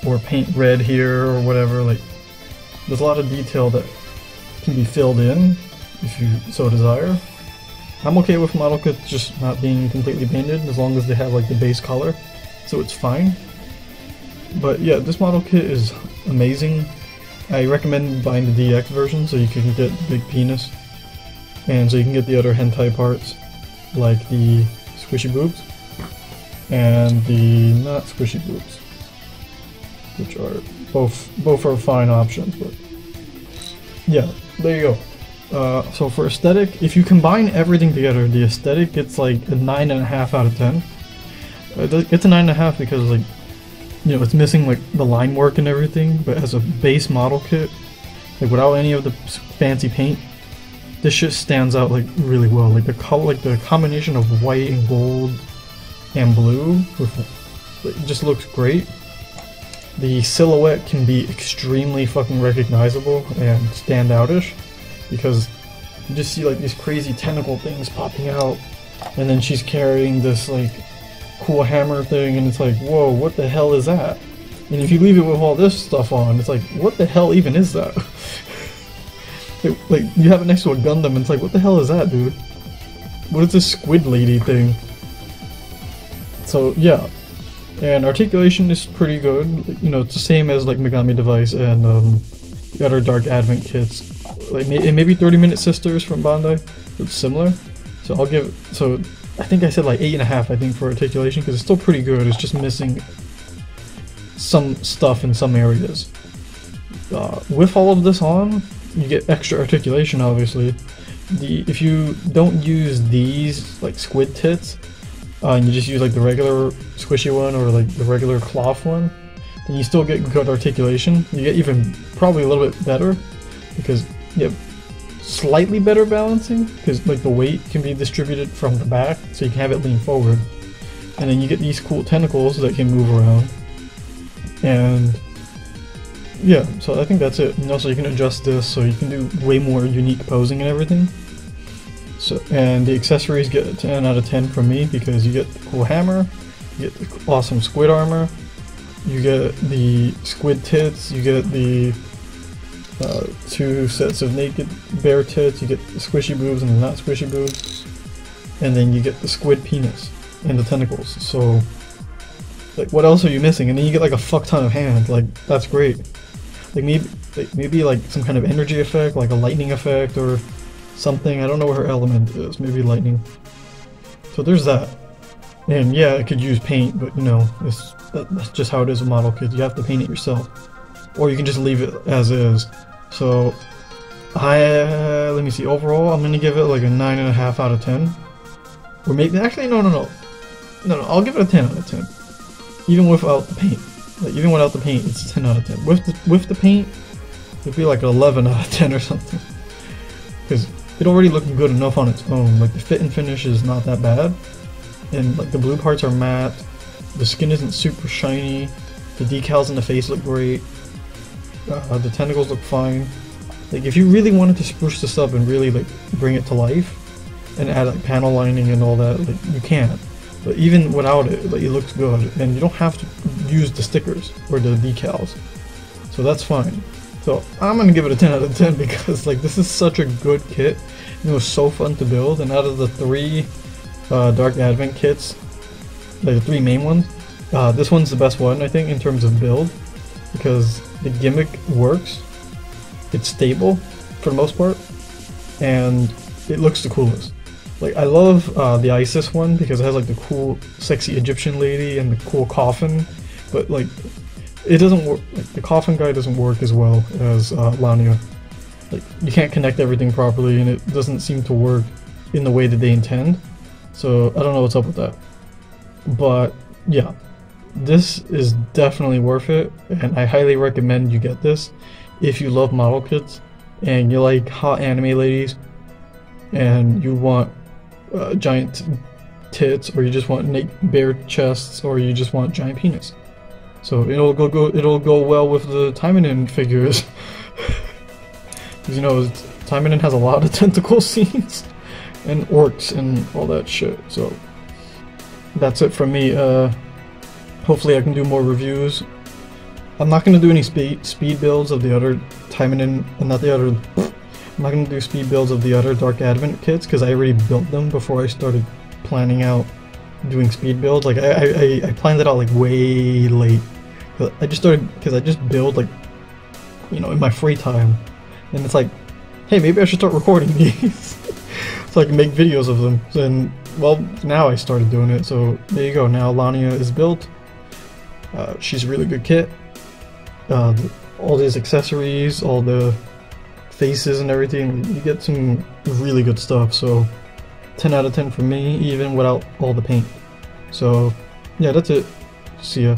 or paint red here or whatever. Like, there's a lot of detail that can be filled in if you so desire. I'm okay with model kits just not being completely painted as long as they have like the base color, so it's fine. But yeah, this model kit is amazing. I recommend buying the DX version so you can get the big penis, and so you can get the other hentai parts like the squishy boobs and the not squishy boobs, which are both are fine options. But yeah, there you go. So for aesthetic, if you combine everything together, the aesthetic gets like a 9.5 out of 10. It's a 9.5 because, like, you know, it's missing like the line work and everything, but as a base model kit, like without any of the fancy paint, this shit stands out like really well. Like the color, like the combination of white and gold and blue, it just looks great. The silhouette can be extremely fucking recognizable and standoutish, because you just see like these crazy tentacle things popping out, and then she's carrying this like cool hammer thing, and it's like, whoa, what the hell is that? And if you leave it with all this stuff on, it's like, what the hell even is that? Like, you have it next to a Gundam, and it's like, what the hell is that, dude? What is this squid lady thing? So yeah, and articulation is pretty good. You know, it's the same as like Megami Device and the other Dark Advent kits. Like it may be 30-minute sisters from Bandai. It's similar. So I'll give. So I think I said like 8.5. I think for articulation because it's still pretty good. It's just missing some stuff in some areas. With all of this on, you get extra articulation. Obviously, if you don't use these like squid tits. And you just use like the regular squishy one or like the regular cloth one, then you still get good articulation. You get even probably a little bit better because you have slightly better balancing because like the weight can be distributed from the back so you can have it lean forward. And then you get these cool tentacles that can move around. And yeah, so I think that's it. And also you can adjust this so you can do way more unique posing and everything. So, and the accessories get a 10 out of 10 from me because you get the cool hammer, you get the awesome squid armor, you get the squid tits, you get the 2 sets of naked bear tits, you get the squishy boobs and the not squishy boobs, and then you get the squid penis and the tentacles. So, like, what else are you missing? And then you get like a fuck ton of hands. Like, that's great. Like maybe like some kind of energy effect, like a lightning effect or something. I don't know what her element is. Maybe lightning. So there's that. And yeah, it could use paint, but you know, that's just how it is with model kits. You have to paint it yourself, or you can just leave it as is. So let me see. Overall, I'm gonna give it like a 9.5 out of 10, or maybe actually no. I'll give it a 10 out of 10, even without the paint. Like even without the paint, it's a 10 out of 10. With the paint, it'd be like an 11 out of 10 or something, because it already looked good enough on its own. Like the fit and finish is not that bad, and like the blue parts are matte, the skin isn't super shiny, the decals in the face look great, the tentacles look fine. Like if you really wanted to spruce this up and really like bring it to life and add like panel lining and all that, like you can. But even without it, like it looks good, and you don't have to use the stickers or the decals, so that's fine. So I'm gonna give it a 10 out of 10 because like this is such a good kit. It was so fun to build, and out of the 3 Dark Advent kits, like the 3 main ones, this one's the best one I think in terms of build because the gimmick works, it's stable for the most part, and it looks the coolest. Like I love the Isis one because it has like the cool sexy Egyptian lady and the cool coffin, but like it doesn't work, like the coffin guy doesn't work as well as Lania. Like you can't connect everything properly and it doesn't seem to work in the way that they intend. So I don't know what's up with that. But yeah, this is definitely worth it, and I highly recommend you get this if you love model kits and you like hot anime ladies and you want giant tits, or you just want bare chests, or you just want giant penis. So it'll go well with the Taiminen figures. Because you know, Taiminen has a lot of tentacle scenes and orcs and all that shit. So that's it from me. Hopefully I can do more reviews. I'm not going to do any speed builds of the other Taiminen, I'm not going to do speed builds of the other Dark Advent kits because I already built them before I started planning out doing speed builds. Like I planned it out like way late. I just started because I just build like, you know, in my free time, and it's like, hey, maybe I should start recording these so I can make videos of them. And well, now I started doing it, so there you go. Now Lania is built. She's a really good kit. All these accessories, all the faces and everything, you get some really good stuff. So 10 out of 10 for me, even without all the paint. So yeah, that's it. See ya.